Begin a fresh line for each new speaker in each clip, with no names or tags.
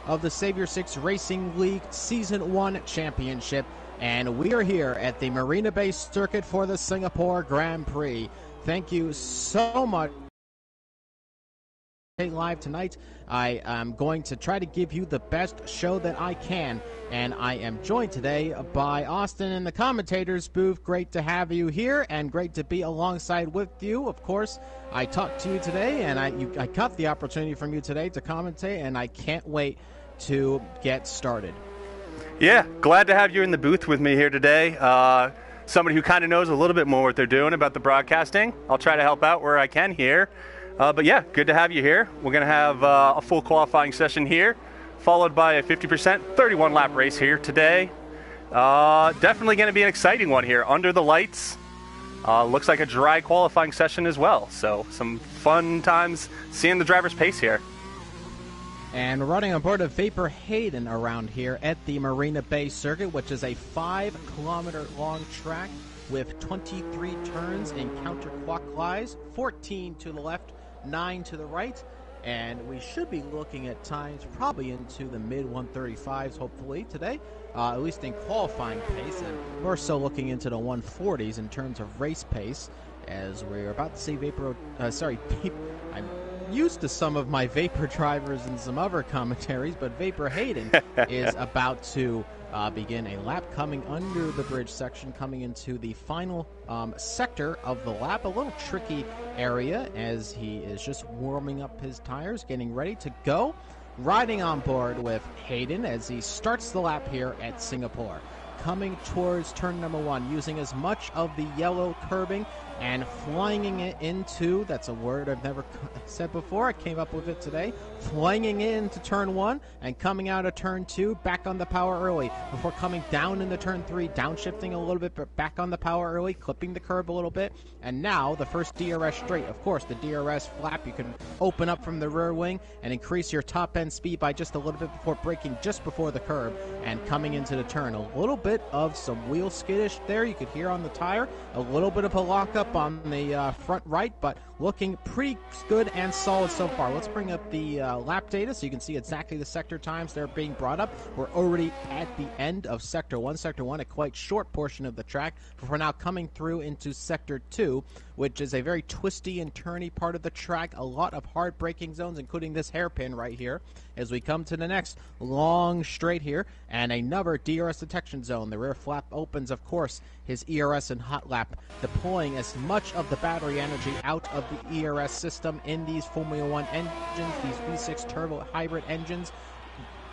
of the Savior 6 Racing League Season 1 Championship. And we are here at the Marina Bay Circuit for the Singapore Grand Prix. Thank you so much. Live tonight, I am going to try to give you the best show that I can, and I am joined today by Austin in the commentators booth. Great to have you here, and great to be alongside with you. Of course, I talked to you today, and I got the opportunity from you today to commentate, and I can't wait to get started.
Yeah, glad to have you in the booth with me here today. Somebody who kind of knows a little bit more what they're doing about the broadcasting. I'll try to help out where I can here. But yeah, good to have you here. We're going to have a full qualifying session here, followed by a 50% 31-lap race here today. Definitely going to be an exciting one here. Under the lights. Looks like a dry qualifying session as well. So some fun times seeing the driver's pace here.
And running on board of Vapor Hayden around here at the Marina Bay Circuit, which is a 5-kilometer-long track with 23 turns in counterclockwise, 14 to the left, 9 to the right, and we should be looking at times probably into the mid-135s hopefully today, at least in qualifying pace, and more so looking into the 140s in terms of race pace, as we're about to see I'm used to some of my Vapor drivers and some other commentaries, but Vapor Hayden is about to begin a lap coming under the bridge section, coming into the final sector of the lap. A little tricky area as he is just warming up his tires, getting ready to go. Riding on board with Hayden as he starts the lap here at Singapore. Coming towards turn number 1, using as much of the yellow curbing and flying it into, that's a word I've never said before, I came up with it today, flying it into turn 1 and coming out of turn 2, back on the power early, before coming down into turn 3, downshifting a little bit, but back on the power early, clipping the curb a little bit, and now the first DRS straight. Of course, the DRS flap, you can open up from the rear wing and increase your top end speed by just a little bit before braking just before the curb and coming into the turn. A little bit of some wheel skittish there, you could hear on the tire, a little bit of a lockup on the front right, but looking pretty good and solid so far. Let's bring up the lap data so you can see exactly the sector times that are being brought up. We're already at the end of Sector 1. Sector 1, a quite short portion of the track, but we're now coming through into Sector 2, which is a very twisty and turny part of the track. A lot of hard braking zones, including this hairpin right here, as we come to the next long straight here, and another DRS detection zone. The rear flap opens, of course, his ERS and hot lap, deploying as much of the battery energy out of the ERS system in these Formula 1 engines, these V6 turbo hybrid engines,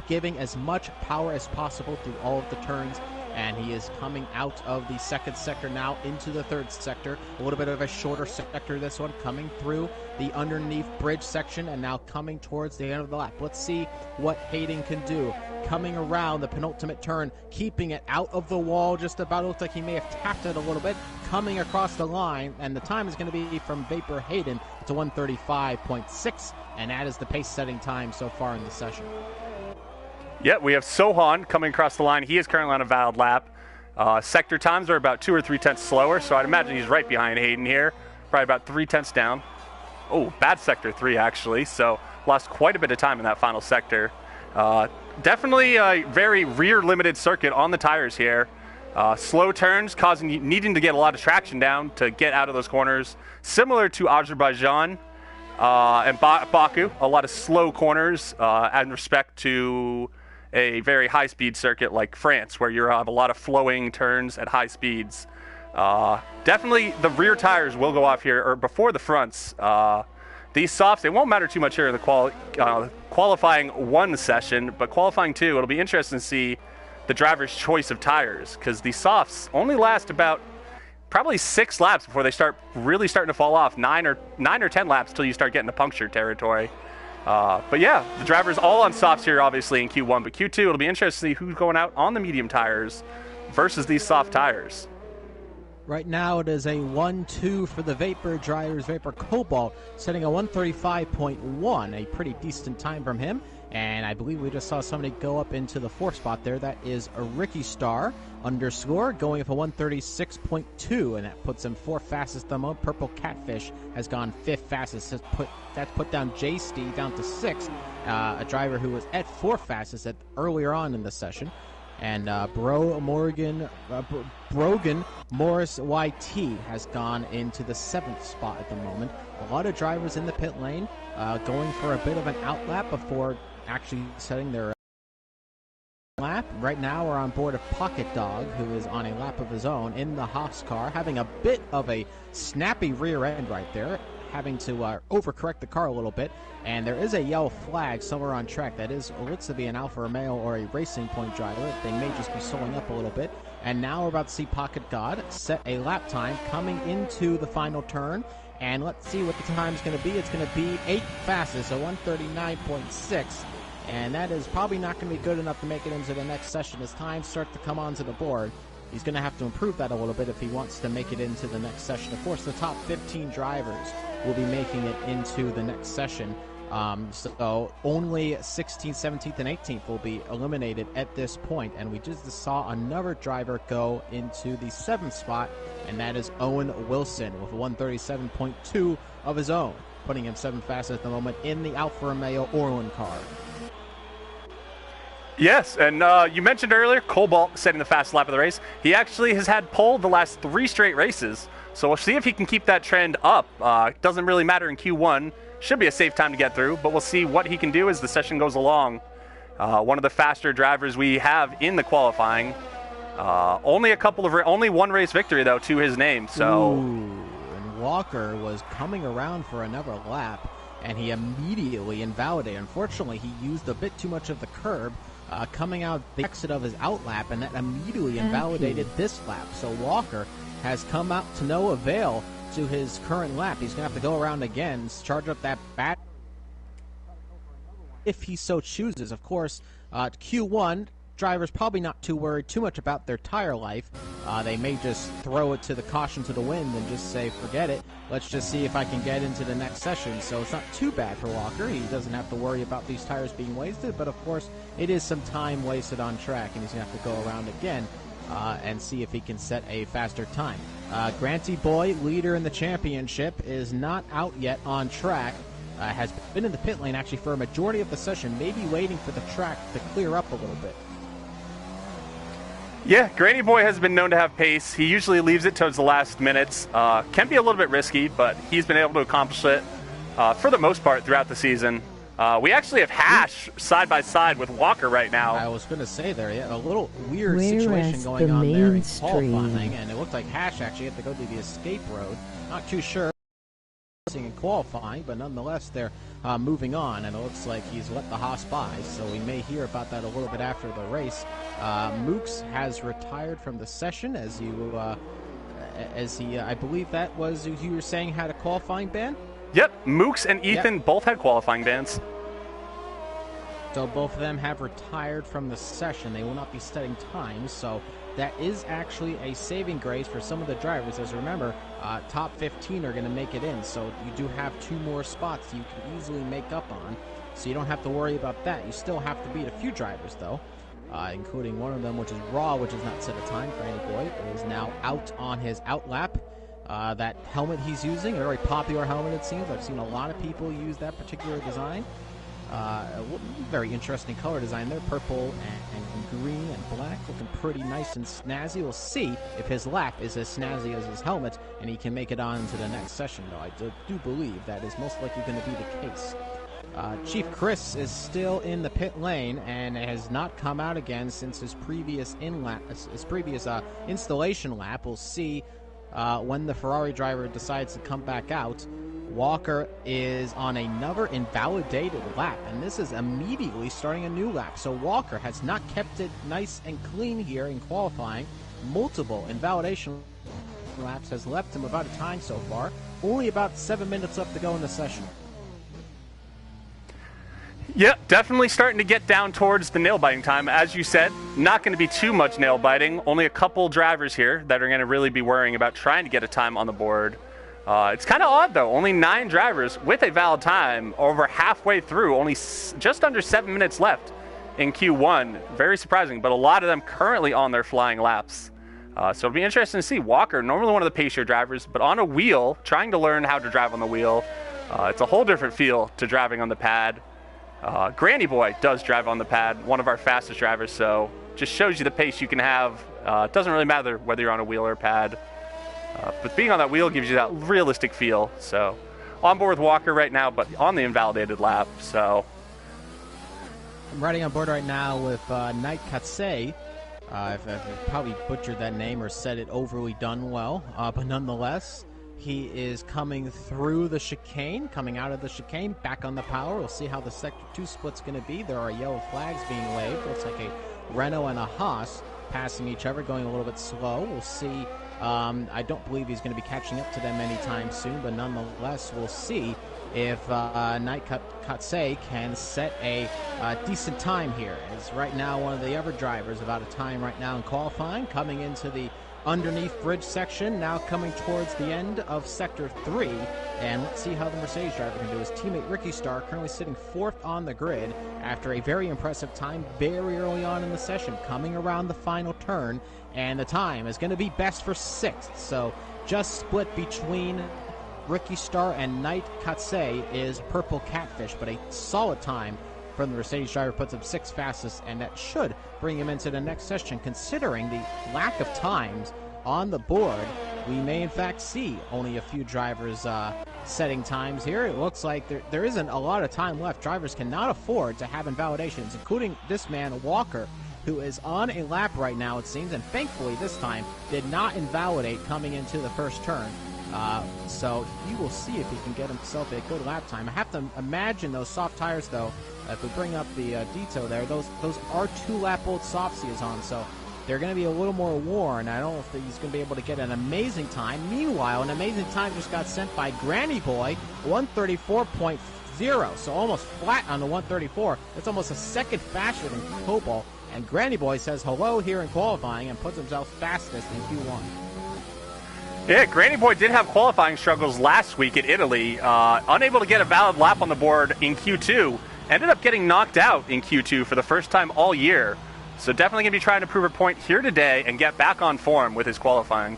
giving as much power as possible through all of the turns. And he is coming out of the second sector now into the third sector. A little bit of a shorter sector, this one, coming through the underneath bridge section and now coming towards the end of the lap. Let's see what Hayden can do. Coming around the penultimate turn, keeping it out of the wall just about. Looks like he may have tapped it a little bit. Coming across the line, and the time is going to be from Vapor Hayden to 1:35.6, and that is the pace-setting time so far in the session.
Yeah, we have Sohan coming across the line. He is currently on a valid lap. Sector times are about 2 or 3 tenths slower, so I'd imagine he's right behind Hayden here. Probably about 3 tenths down. Oh, bad sector 3, actually, so lost quite a bit of time in that final sector. Definitely a very rear-limited circuit on the tires here. Slow turns, needing to get a lot of traction down to get out of those corners. Similar to Azerbaijan and Baku, a lot of slow corners in respect to a very high-speed circuit like France, where you have a lot of flowing turns at high speeds. Definitely the rear tires will go off here, or before the fronts. These softs, they won't matter too much here in the qualifying 1 session, but qualifying 2, it'll be interesting to see the driver's choice of tires, because these softs only last about probably 6 laps before they start really starting to fall off. 9 or 10 laps till you start getting to puncture territory. But yeah, the drivers all on softs here, obviously, in Q1. But Q2, it'll be interesting to see who's going out on the medium tires versus these soft tires.
Right now, it is a 1-2 for the Vapor drivers. Vapor Cobalt setting a 1:35.1, a pretty decent time from him. And I believe we just saw somebody go up into the 4th spot there. That is a Ricky Star underscore going for 136.2, and that puts him 4th fastest. The moment Purple Catfish has gone 5th fastest. That's put down J-Stee down to 6th, a driver who was at 4th fastest earlier on in the session. And Brogan Morris YT has gone into the 7th spot at the moment. A lot of drivers in the pit lane going for a bit of an outlap before actually setting their lap. Right now we're on board of Pocket Dog, who is on a lap of his own in the Haas car, having a bit of a snappy rear end right there, having to overcorrect the car a little bit. And there is a yellow flag somewhere on track. That looks to be an Alfa Romeo or a Racing Point driver. They may just be slowing up a little bit. And now we're about to see Pocket God set a lap time coming into the final turn. And let's see what the time is going to be. It's going to be 8th fastest, so 139.6. And that is probably not going to be good enough to make it into the next session as times start to come onto the board. He's going to have to improve that a little bit if he wants to make it into the next session. Of course, the top 15 drivers will be making it into the next session. So only 16th, 17th, and 18th will be eliminated at this point. And we just saw another driver go into the 7th spot, and that is Owen Wilson with 137.2 of his own, putting him 7th fastest at the moment in the Alfa Romeo Orland car.
Yes, and you mentioned earlier Cobalt setting the fast lap of the race. He actually has had pole the last 3 straight races, so we'll see if he can keep that trend up. Doesn't really matter in Q1. Should be a safe time to get through, but we'll see what he can do as the session goes along. One of the faster drivers we have in the qualifying. Only one race victory though to his name. So,
and Walker was coming around for another lap, and he immediately invalidated. Unfortunately, he used a bit too much of the curb coming out the exit of his outlap, and that immediately invalidated this lap. So Walker has come out to no avail to his current lap. He's going to have to go around again, charge up that bat if he so chooses. Of course, Q1, drivers probably not too worried too much about their tire life. They may just throw it to the caution to the wind and just say, forget it. Let's just see if I can get into the next session. So it's not too bad for Walker. He doesn't have to worry about these tires being wasted, but of course it is some time wasted on track, and he's going to have to go around again and see if he can set a faster time. Granty Boy, leader in the championship, is not out yet on track. Has been in the pit lane actually for a majority of the session, maybe waiting for the track to clear up a little bit.
Yeah, Granny Boy has been known to have pace. He usually leaves it towards the last minutes. Can be a little bit risky, but he's been able to accomplish it for the most part throughout the season. We actually have Hash side by side with Walker right now.
I was going to say there, yeah, a little weird situation going on there in qualifying, and it looked like Hash actually had to go to the escape road. Not too sure in qualifying, but nonetheless they're moving on, and it looks like he's let the Haas by, so we may hear about that a little bit after the race. Mooks has retired from the session as he I believe that was you were saying had a qualifying ban.
Yep, Mooks and Ethan both had qualifying bans.
So both of them have retired from the session. They will not be setting times, so that is actually a saving grace for some of the drivers. As remember, top 15 are going to make it in, so you do have 2 more spots you can easily make up on, so you don't have to worry about that. You still have to beat a few drivers, though, including one of them, which is Raw, which has not set a time. Granny Boy is now out on his outlap. That helmet he's using, a very popular helmet it seems. I've seen a lot of people use that particular design. Very interesting color design there, purple and green and black, looking pretty nice and snazzy. We'll see if his lap is as snazzy as his helmet, and he can make it on to the next session, though. I do believe that is most likely going to be the case. Chief Chris is still in the pit lane and has not come out again since his previous installation lap. We'll see when the Ferrari driver decides to come back out. Walker is on another invalidated lap, and this is immediately starting a new lap. So Walker has not kept it nice and clean here in qualifying. Multiple invalidation laps has left him about a time so far. Only about 7 minutes left to go in the session.
Yeah, definitely starting to get down towards the nail-biting time. As you said, not going to be too much nail-biting. Only a couple drivers here that are going to really be worrying about trying to get a time on the board. It's kind of odd, though. Only 9 drivers with a valid time over halfway through. Only just under 7 minutes left in Q1. Very surprising, but a lot of them currently on their flying laps. So it'll be interesting to see. Walker, normally one of the pacer drivers, but on a wheel, trying to learn how to drive on the wheel. It's a whole different feel to driving on the pad. Granny Boy does drive on the pad, one of our fastest drivers, so just shows you the pace you can have. It doesn't really matter whether you're on a wheel or a pad. But being on that wheel gives you that realistic feel. So on board with Walker right now, but on the invalidated lap. So
I'm riding on board right now with Knight Katsei. I've probably butchered that name or said it overly done well, but nonetheless, he is coming through the chicane, coming out of the chicane, back on the power. We'll see how the Sector 2 split's going to be. There are yellow flags being waved. Looks like a Renault and a Haas passing each other, going a little bit slow. We'll see. I don't believe he's going to be catching up to them anytime soon, but nonetheless, we'll see if Knight Katsei can set a decent time here. As right now, one of the other drivers about a time right now in qualifying, coming into the underneath bridge section, now coming towards the end of Sector 3. And let's see how the Mercedes driver can do. His teammate Ricky Starr currently sitting 4th on the grid after a very impressive time very early on in the session, coming around the final turn. And the time is going to be best for 6th. So just split between Ricky Starr and Knight Katsei is Purple Catfish, but a solid time from the Mercedes driver, puts him 6th fastest, and that should bring him into the next session. Considering the lack of times on the board, we may in fact see only a few drivers setting times here. It looks like there isn't a lot of time left. Drivers cannot afford to have invalidations, including this man, Walker, who is on a lap right now, it seems, and thankfully this time did not invalidate coming into the first turn. So he will see if he can get himself a good lap time. I have to imagine those soft tires, though, if we bring up the detail there, those are 2-lap-old soft seals on, so they're going to be a little more worn. I don't know if he's going to be able to get an amazing time. Meanwhile, an amazing time just got sent by Granny Boy, 134.0, so almost flat on the 134. That's almost a second faster than Cobalt. And Granny Boy says hello here in qualifying and puts himself fastest in Q1.
Yeah, Granny Boy did have qualifying struggles last week in Italy. Unable to get a valid lap on the board in Q2. Ended up getting knocked out in Q2 for the first time all year. So definitely going to be trying to prove a point here today and get back on form with his qualifying.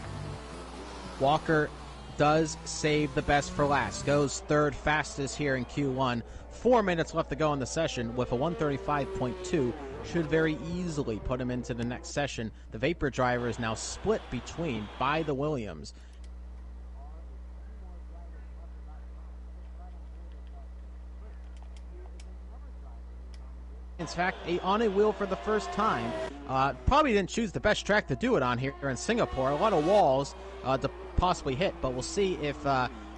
Walker does save the best for last. Goes 3rd fastest here in Q1. 4 minutes left to go in the session with a 135.2. Should very easily put him into the next session. The Vapor driver is now split between by the Williams. In fact, on a wheel for the first time. Probably didn't choose the best track to do it on here in Singapore. A lot of walls to possibly hit, but we'll see if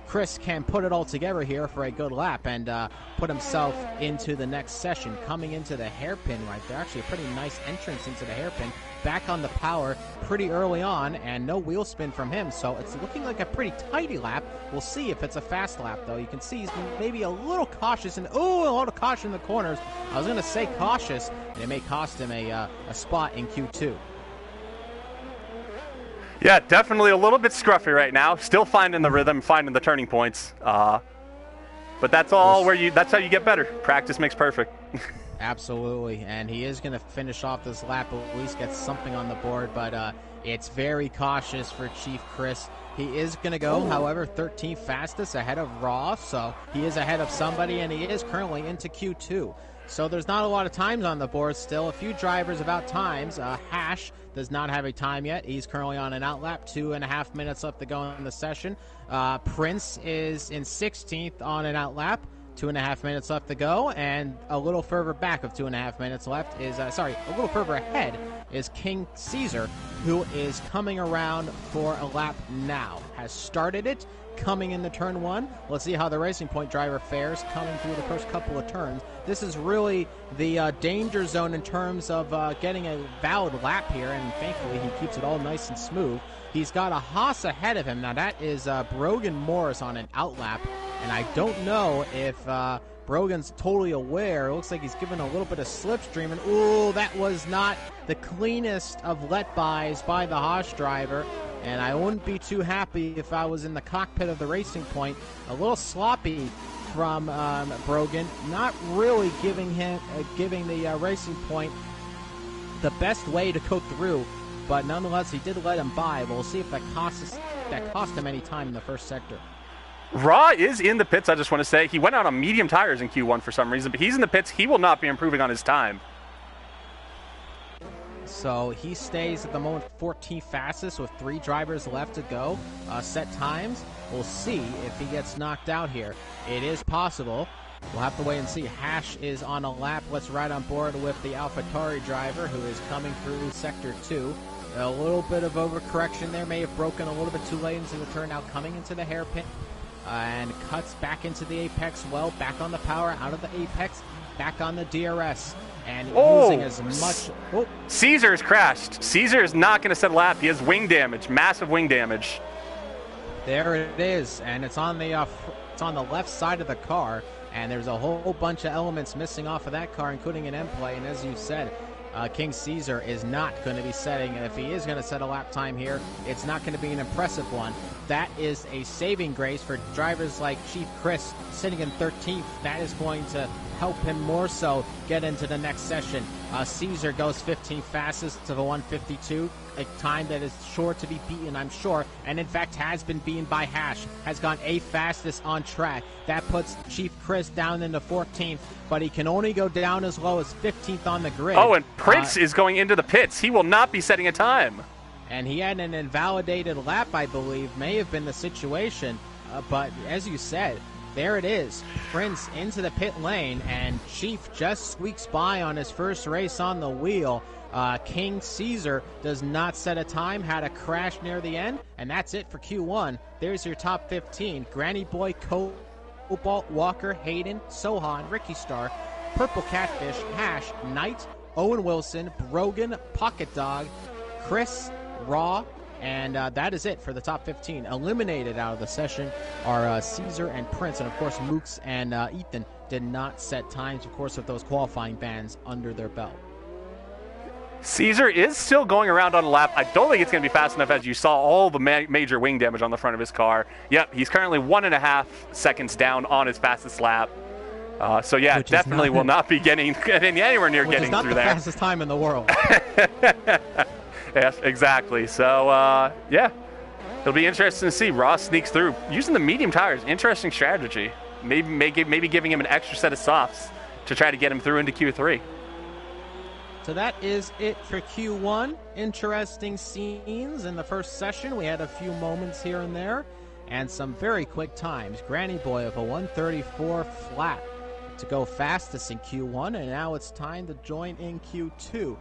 Chris can put it all together here for a good lap and put himself into the next session. Coming into the hairpin right there. Actually a pretty nice entrance into the hairpin. Back on the power pretty early on, and no wheel spin from him, so it's looking like a pretty tidy lap. We'll see if it's a fast lap, though. You can see he's maybe a little cautious, and a lot of caution in the corners. I was going to say cautious, and it may cost him a spot in Q2.
Yeah, definitely a little bit scruffy right now. Still finding the rhythm, finding the turning points. But that's all that's how you get better. Practice makes perfect.
Absolutely, and he is going to finish off this lap, at least get something on the board, but it's very cautious for Chief Chris. He is going to go, however, 13th fastest ahead of Ross, so he is ahead of somebody, and he is currently into Q2. So there's not a lot of times on the board still. A few drivers about times. Hash does not have a time yet. He's currently on an outlap, 2.5 minutes left to go in the session. Prince is in 16th on an outlap. 2.5 minutes left to go, and a little further back of 2.5 minutes left is, a little further ahead is King Caesar, who is coming around for a lap now. Has started it, coming into turn 1. Let's see how the Racing Point driver fares coming through the first couple of turns. This is really the danger zone in terms of getting a valid lap here, and thankfully he keeps it all nice and smooth. He's got a Haas ahead of him. Now that is Brogan Morris on an outlap, and I don't know if Brogan's totally aware. It looks like he's given a little bit of slipstream, and ooh, that was not the cleanest of let-bys by the Haas driver. and I wouldn't be too happy if I was in the cockpit of the Racing Point. A little sloppy from Brogan, not really giving the Racing Point the best way to go through, but nonetheless, he did let him by. We'll see if that cost him any time in the first sector.
Raw is in the pits, I just want to say. He went out on medium tires in Q1 for some reason, but he's in the pits. He will not be improving on his time.
So he stays at the moment 14th fastest with 3 drivers left to go. Set times. We'll see if he gets knocked out here. It is possible. We'll have to wait and see. Hash is on a lap. Let's ride on board with the AlphaTauri driver who is coming through Sector 2. A little bit of overcorrection there. May have broken a little bit too late into the turn. Now coming into the hairpin. And cuts back into the apex. Well, back on the power, out of the apex, back on the DRS. And using as much... Oh.
Caesar's crashed. Caesar is not going to set a lap. He has wing damage, massive wing damage.
There it is, and it's on the left side of the car, and there's a whole bunch of elements missing off of that car, including an end play. And as you said, King Caesar is not going to be setting, and if he is going to set a lap time here, it's not going to be an impressive one. That is a saving grace for drivers like Chief Chris sitting in 13th. That is going to help him more so get into the next session. Caesar goes 15th fastest to the 152, a time that is sure to be beaten, I'm sure, and in fact has been beaten by Hash, has gone 8th fastest on track. That puts Chief Chris down into 14th, but he can only go down as low as 15th on the grid.
Oh, and Prince is going into the pits. He will not be setting a time.
And he had an invalidated lap, I believe, may have been the situation, but as you said, there it is. Prince into the pit lane, and Chief just squeaks by on his first race on the wheel. King Caesar does not set a time, had a crash near the end, and that's it for Q1. There's your top 15. Granny Boy, Cobalt, Walker, Hayden, Sohan, Ricky Star, Purple Catfish, Hash, Knight, Owen Wilson, Brogan, Pocket Dog, Chris, Raw, and that is it for the top 15. Eliminated out of the session are Caesar and Prince, and of course Mooks and Ethan did not set times, of course, with those qualifying bans under their belt.
Caesar is still going around on a lap. I don't think it's going to be fast enough, as you saw all the major wing damage on the front of his car. Yep, he's currently 1.5 seconds down on his fastest lap. So yeah,
which
definitely will not be getting anywhere near getting through there. Which is not the
fastest time in the world.
Yes, exactly. So, yeah, it'll be interesting to see. Ross sneaks through using the medium tires. Interesting strategy. Maybe giving him an extra set of softs to try to get him through into Q3.
So that is it for Q1. Interesting scenes in the first session. We had a few moments here and there and some very quick times. Granny Boy of a 134 flat to go fastest in Q1, and now it's time to join in Q2.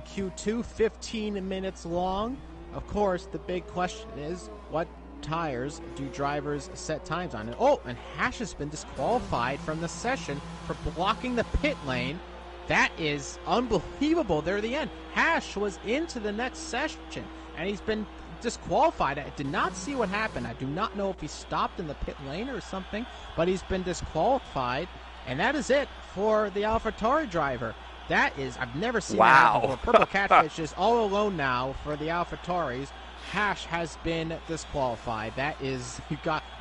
Q2, 15 minutes long. Of course, the big question is, what tires do drivers set times on? And Hash has been disqualified from the session for blocking the pit lane. That is unbelievable. There at the end. Hash was into the next session, and he's been disqualified. I did not see what happened. I do not know if he stopped in the pit lane or something, but he's been disqualified, and that is it for the AlphaTauri driver. That is, I've never seen that before. Purple Catfish is all alone now for the AlphaTauris. Hash has been disqualified. That is,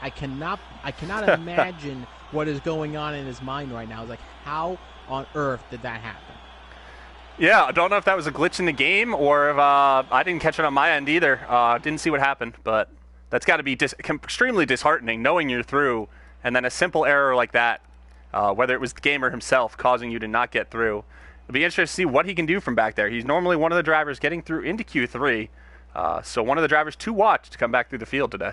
I cannot imagine what is going on in his mind right now. It's like, how on earth did that happen?
Yeah, I don't know if that was a glitch in the game or if I didn't catch it on my end either. Didn't see what happened, but that's got to be extremely disheartening knowing you're through, and then a simple error like that, whether it was the gamer himself causing you to not get through. It'll be interesting to see what he can do from back there. He's normally one of the drivers getting through into Q3, so one of the drivers to watch to come back through the field today.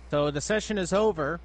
So the session is over,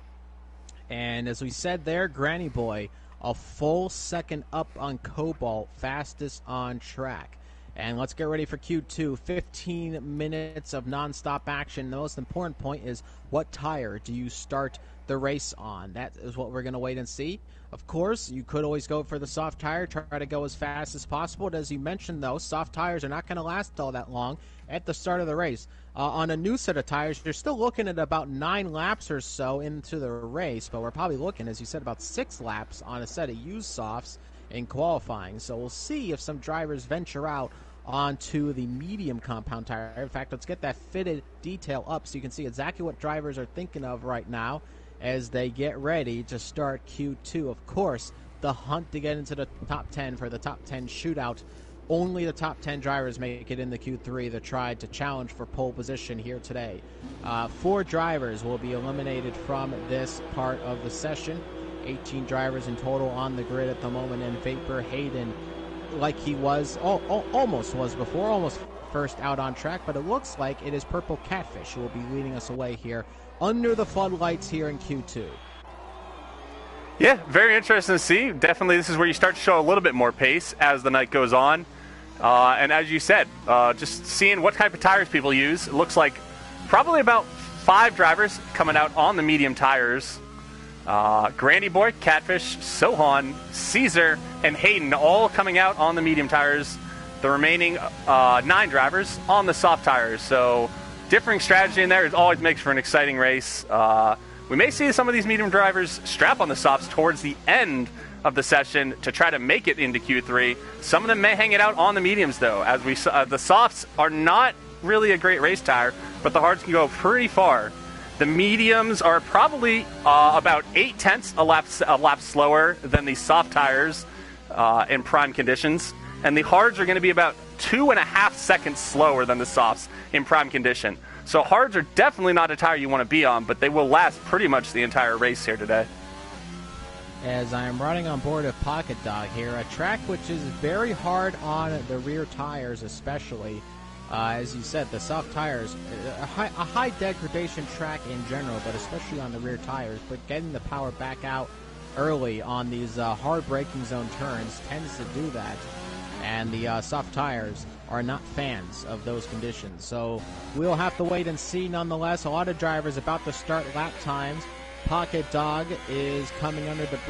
and as we said there, Granny Boy, a full second up on Cobalt, fastest on track. And let's get ready for Q2. 15 minutes of nonstop action. The most important point is, what tire do you start the race on? That is what we're going to wait and see. Of course, you could always go for the soft tire, try to go as fast as possible. But as you mentioned, though, soft tires are not going to last all that long at the start of the race. On a new set of tires, you're still looking at about 9 laps or so into the race, but we're probably looking, as you said, about 6 laps on a set of used softs in qualifying. So we'll see if some drivers venture out onto the medium compound tire. In fact, let's get that fitted detail up so you can see exactly what drivers are thinking of right now as they get ready to start Q2. Of course, the hunt to get into the top 10 for the top 10 shootout. Only the top 10 drivers make it in the Q3 that tried to challenge for pole position here today. 4 drivers will be eliminated from this part of the session. 18 drivers in total on the grid at the moment, and Vapor Hayden, like he was, almost was before, almost first out on track, but it looks like it is Purple Catfish who will be leading us away here under the floodlights here in Q2.
Yeah, very interesting to see. Definitely this is where you start to show a little bit more pace as the night goes on. And as you said, just seeing what type of tires people use, it looks like probably about 5 drivers coming out on the medium tires. Grandy Boy, Catfish, Sohan, Caesar, and Hayden all coming out on the medium tires. The remaining 9 drivers on the soft tires. So differing strategy in there. It always makes for an exciting race. We may see some of these medium drivers strap on the softs towards the end of the session to try to make it into Q3. Some of them may hang it out on the mediums, though, as we saw. The softs are not really a great race tire, but the hards can go pretty far. The mediums are probably about 0.8 a lap slower than the soft tires in prime conditions, and the hards are going to be about 2.5 seconds slower than the softs in prime condition. So hards are definitely not a tire you want to be on, but they will last pretty much the entire race here today.
As I am riding on board of Pocket Dog here, a track which is very hard on the rear tires especially. As you said, the soft tires, a high degradation track in general, but especially on the rear tires, but getting the power back out early on these hard braking zone turns tends to do that. And the soft tires are not fans of those conditions. So we'll have to wait and see nonetheless. A lot of drivers about to start lap times. Pocket Dog is coming under the bridge.